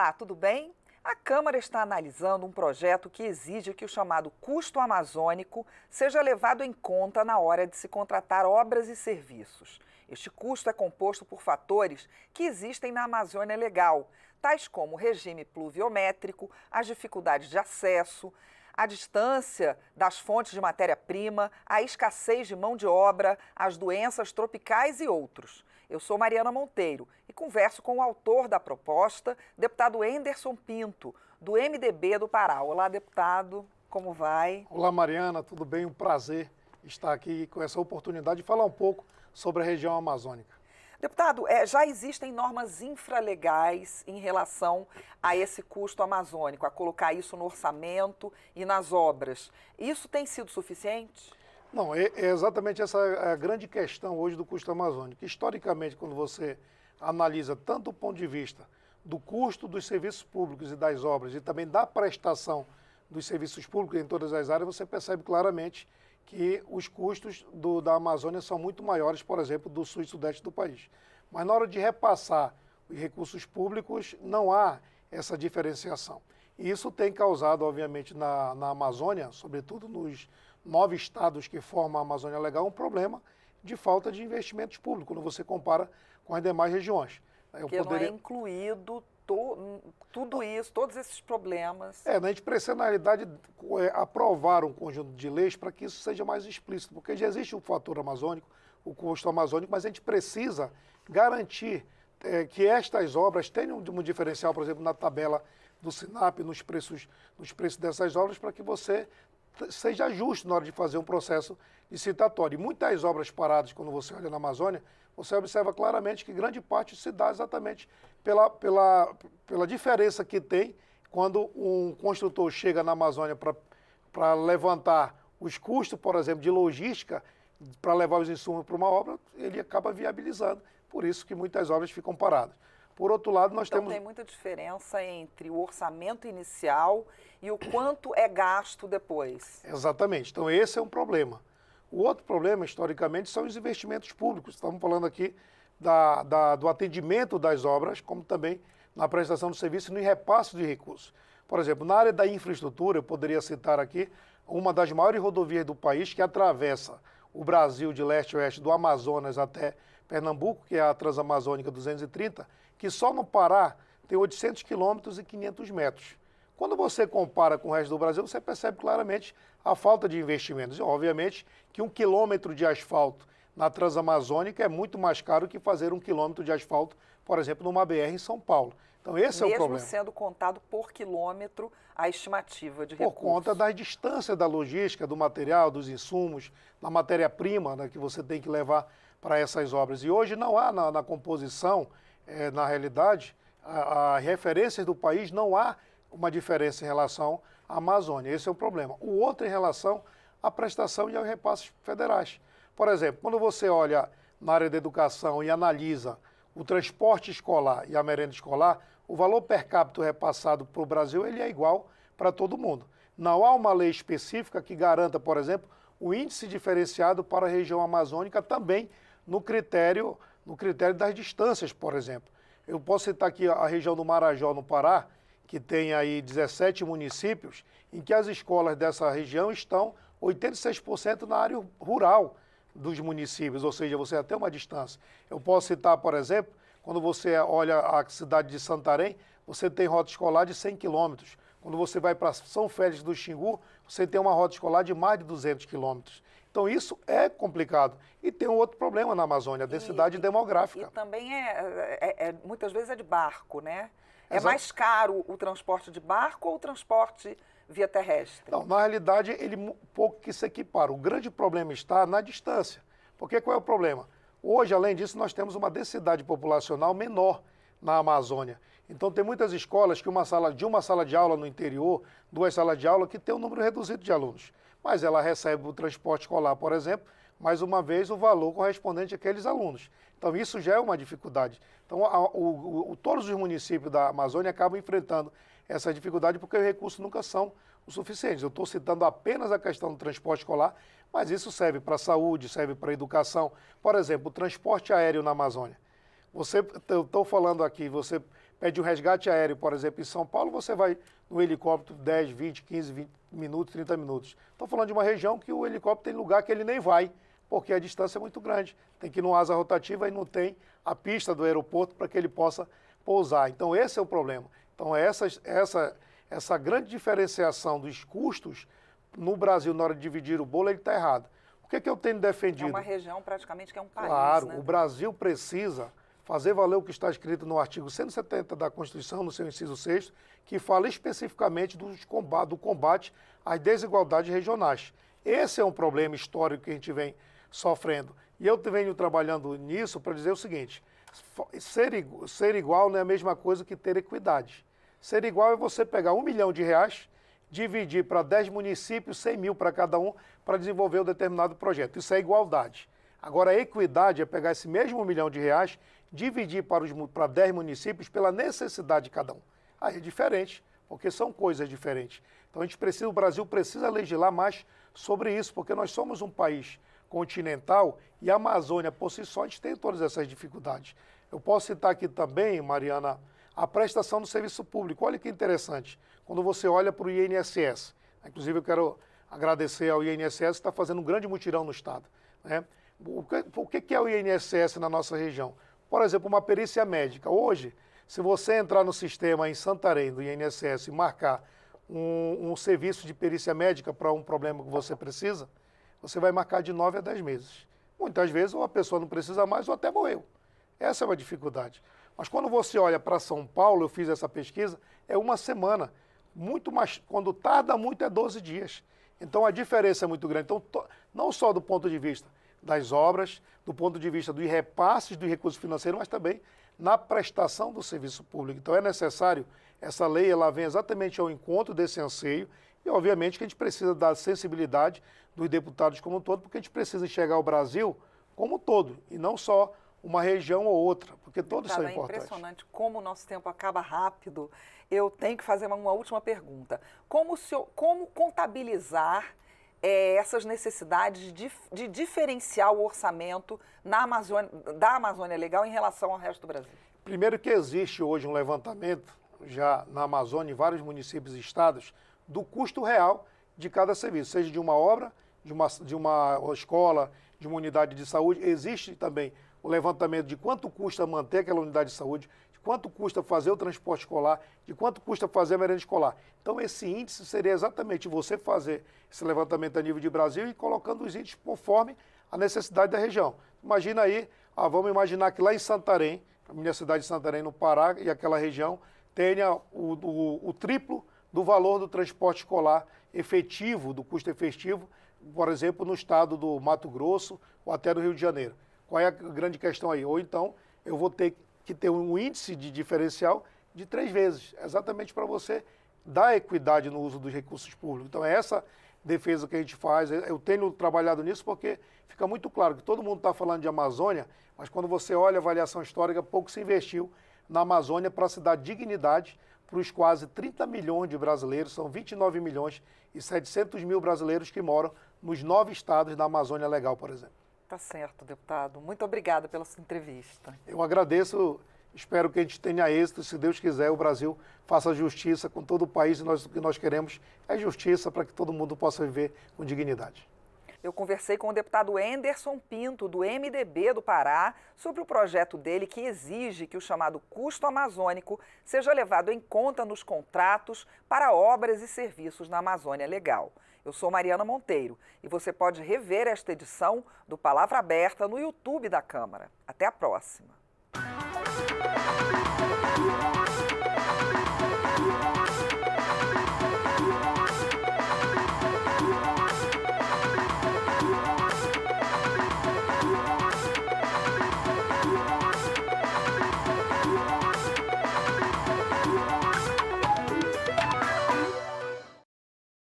Olá, tudo bem? A Câmara está analisando um projeto que exige que o chamado custo amazônico seja levado em conta na hora de se contratar obras e serviços. Este custo é composto por fatores que existem na Amazônia Legal, tais como o regime pluviométrico, as dificuldades de acesso, a distância das fontes de matéria-prima, a escassez de mão de obra, as doenças tropicais e outros. Eu sou Mariana Monteiro e converso com o autor da proposta, deputado Enderson Pinto, do MDB do Pará. Olá, deputado, como vai? Olá, Mariana, tudo bem? Um prazer estar aqui com essa oportunidade de falar um pouco sobre a região amazônica. Deputado, já existem normas infralegais em relação a esse custo amazônico, a colocar isso no orçamento e nas obras. Isso tem sido suficiente? Não, é exatamente essa a grande questão hoje do custo amazônico. Historicamente, quando você analisa tanto o ponto de vista do custo dos serviços públicos e das obras e também da prestação dos serviços públicos em todas as áreas, você percebe claramente que os custos da Amazônia são muito maiores, por exemplo, do sul e sudeste do país. Mas na hora de repassar os recursos públicos, não há essa diferenciação. E isso tem causado, obviamente, na Amazônia, sobretudo nos 9 estados que formam a Amazônia Legal, um problema de falta de investimentos públicos, quando você compara com as demais regiões. Porque não é incluído tudo isso, todos esses problemas. A gente precisa, na realidade, aprovar um conjunto de leis para que isso seja mais explícito, porque já existe o fator amazônico, o custo amazônico, mas a gente precisa garantir que estas obras tenham um diferencial, por exemplo, na tabela do SINAP, nos preços dessas obras, para que você seja justo na hora de fazer um processo licitatório. E muitas obras paradas, quando você olha na Amazônia, você observa claramente que grande parte se dá exatamente pela diferença que tem quando um construtor chega na Amazônia para levantar os custos, por exemplo, de logística, para levar os insumos para uma obra, ele acaba viabilizando. Por isso que muitas obras ficam paradas. Por outro lado, nós temos... Então tem muita diferença entre o orçamento inicial e o quanto é gasto depois. Exatamente. Então esse é um problema. O outro problema, historicamente, são os investimentos públicos. Estamos falando aqui do atendimento das obras, como também na prestação do serviço e no repasse de recursos. Por exemplo, na área da infraestrutura, eu poderia citar aqui uma das maiores rodovias do país que atravessa o Brasil de leste a oeste, do Amazonas até Pernambuco, que é a Transamazônica 230, que só no Pará tem 800 quilômetros e 500 metros. Quando você compara com o resto do Brasil, você percebe claramente a falta de investimentos. E, obviamente, que 1 quilômetro de asfalto na Transamazônica é muito mais caro que fazer 1 quilômetro de asfalto, por exemplo, numa BR em São Paulo. Então, esse é o problema. Mesmo sendo contado por quilômetro a estimativa de recursos. Por conta da distância da logística, do material, dos insumos, da matéria-prima, né, que você tem que levar para essas obras. E hoje não há na composição, na realidade, as referências do país, não há uma diferença em relação à Amazônia. Esse é o problema. O outro em relação à prestação e aos repasses federais. Por exemplo, quando você olha na área da educação e analisa o transporte escolar e a merenda escolar, o valor per capita repassado para o Brasil ele é igual para todo mundo. Não há uma lei específica que garanta, por exemplo, o índice diferenciado para a região amazônica também no critério das distâncias, por exemplo. Eu posso citar aqui a região do Marajó, no Pará, que tem aí 17 municípios, em que as escolas dessa região estão 86% na área rural dos municípios, ou seja, você até uma distância. Eu posso citar, por exemplo, quando você olha a cidade de Santarém, você tem rota escolar de 100 quilômetros. Quando você vai para São Félix do Xingu, você tem uma rota escolar de mais de 200 quilômetros. Então isso é complicado. E tem um outro problema na Amazônia, a densidade demográfica. E também muitas vezes é de barco, né? É Exato. mais caro o transporte de barco ou o transporte via terrestre? Não, na realidade, ele pouco que se equipara. O grande problema está na distância. Porque qual é o problema? Hoje, além disso, nós temos uma densidade populacional menor na Amazônia. Então, tem muitas escolas que uma sala de aula no interior, 2 salas de aula, que tem um número reduzido de alunos. Mas ela recebe o transporte escolar, por exemplo, mais uma vez o valor correspondente àqueles alunos. Então, isso já é uma dificuldade. Então, todos os municípios da Amazônia acabam enfrentando essa dificuldade porque os recursos nunca são o suficientes. Eu estou citando apenas a questão do transporte escolar, mas isso serve para a saúde, serve para a educação. Por exemplo, o transporte aéreo na Amazônia. Eu estou falando aqui, você pede um resgate aéreo, por exemplo, em São Paulo, você vai no helicóptero 10, 20, 15, 20 minutos, 30 minutos. Estou falando de uma região que o helicóptero tem lugar que ele nem vai, porque a distância é muito grande. Tem que ir numa asa rotativa e não tem a pista do aeroporto para que ele possa pousar. Então, esse é o problema. Então, essa grande diferenciação dos custos no Brasil, na hora de dividir o bolo, ele está errado. O que eu tenho defendido? É uma região praticamente que é um país, claro, né? O Brasil precisa fazer valer o que está escrito no artigo 170 da Constituição, no seu inciso 6º, que fala especificamente do combate às desigualdades regionais. Esse é um problema histórico que a gente vem sofrendo. E eu venho trabalhando nisso para dizer o seguinte, ser igual não é a mesma coisa que ter equidade. Ser igual é você pegar R$1 milhão, dividir para 10 municípios, 100 mil para cada um, para desenvolver um determinado projeto. Isso é igualdade. Agora, a equidade é pegar esse mesmo R$1 milhão, dividir para 10 municípios pela necessidade de cada um. Aí é diferente, porque são coisas diferentes. Então, o Brasil precisa legislar mais sobre isso, porque nós somos um país continental e a Amazônia, por si só, a gente tem todas essas dificuldades. Eu posso citar aqui também, Mariana, a prestação do serviço público. Olha que interessante, quando você olha para o INSS, inclusive eu quero agradecer ao INSS que está fazendo um grande mutirão no Estado, né? O que é o INSS na nossa região? Por exemplo, uma perícia médica. Hoje, se você entrar no sistema em Santarém, do INSS, e marcar um serviço de perícia médica para um problema que você precisa, você vai marcar de 9 a 10 meses. Muitas vezes ou a pessoa não precisa mais ou até morreu. Essa é uma dificuldade. Mas quando você olha para São Paulo, eu fiz essa pesquisa, é uma semana. Muito mais, quando tarda muito é 12 dias. Então a diferença é muito grande. Então, não só do ponto de vista das obras, do ponto de vista dos repasses dos recursos financeiros, mas também na prestação do serviço público. Então é necessário, essa lei ela vem exatamente ao encontro desse anseio e obviamente que a gente precisa da sensibilidade dos deputados como um todo, porque a gente precisa enxergar o Brasil como um todo e não só uma região ou outra, porque todos são importantes. É impressionante como o nosso tempo acaba rápido. Eu tenho que fazer uma última pergunta. Como contabilizar essas necessidades de diferenciar o orçamento da Amazônia Legal em relação ao resto do Brasil? Primeiro que existe hoje um levantamento, já na Amazônia, em vários municípios e estados, do custo real de cada serviço, seja de uma obra, de uma escola, de uma unidade de saúde. Existe também o levantamento de quanto custa manter aquela unidade de saúde, de quanto custa fazer o transporte escolar, de quanto custa fazer a merenda escolar. Então, esse índice seria exatamente você fazer esse levantamento a nível de Brasil e colocando os índices conforme a necessidade da região. Imagina aí, vamos imaginar que lá em Santarém, a minha cidade de Santarém, no Pará, e aquela região, tenha o triplo do valor do transporte escolar efetivo, do custo efetivo, por exemplo, no estado do Mato Grosso ou até no Rio de Janeiro. Qual é a grande questão aí? Ou então, eu vou ter que ter um índice de diferencial de 3 vezes, exatamente para você dar equidade no uso dos recursos públicos. Então, é essa defesa que a gente faz. Eu tenho trabalhado nisso porque fica muito claro que todo mundo está falando de Amazônia, mas quando você olha a avaliação histórica, pouco se investiu na Amazônia para se dar dignidade para os quase 30 milhões de brasileiros, são 29 milhões e 700 mil brasileiros que moram nos 9 estados da Amazônia Legal, por exemplo. Tá certo, deputado. Muito obrigada pela sua entrevista. Eu agradeço, espero que a gente tenha êxito. Se Deus quiser, o Brasil faça justiça com todo o país e o que nós queremos é justiça para que todo mundo possa viver com dignidade. Eu conversei com o deputado Enderson Pinto, do MDB do Pará, sobre o projeto dele que exige que o chamado custo amazônico seja levado em conta nos contratos para obras e serviços na Amazônia Legal. Eu sou Mariana Monteiro e você pode rever esta edição do Palavra Aberta no YouTube da Câmara. Até a próxima.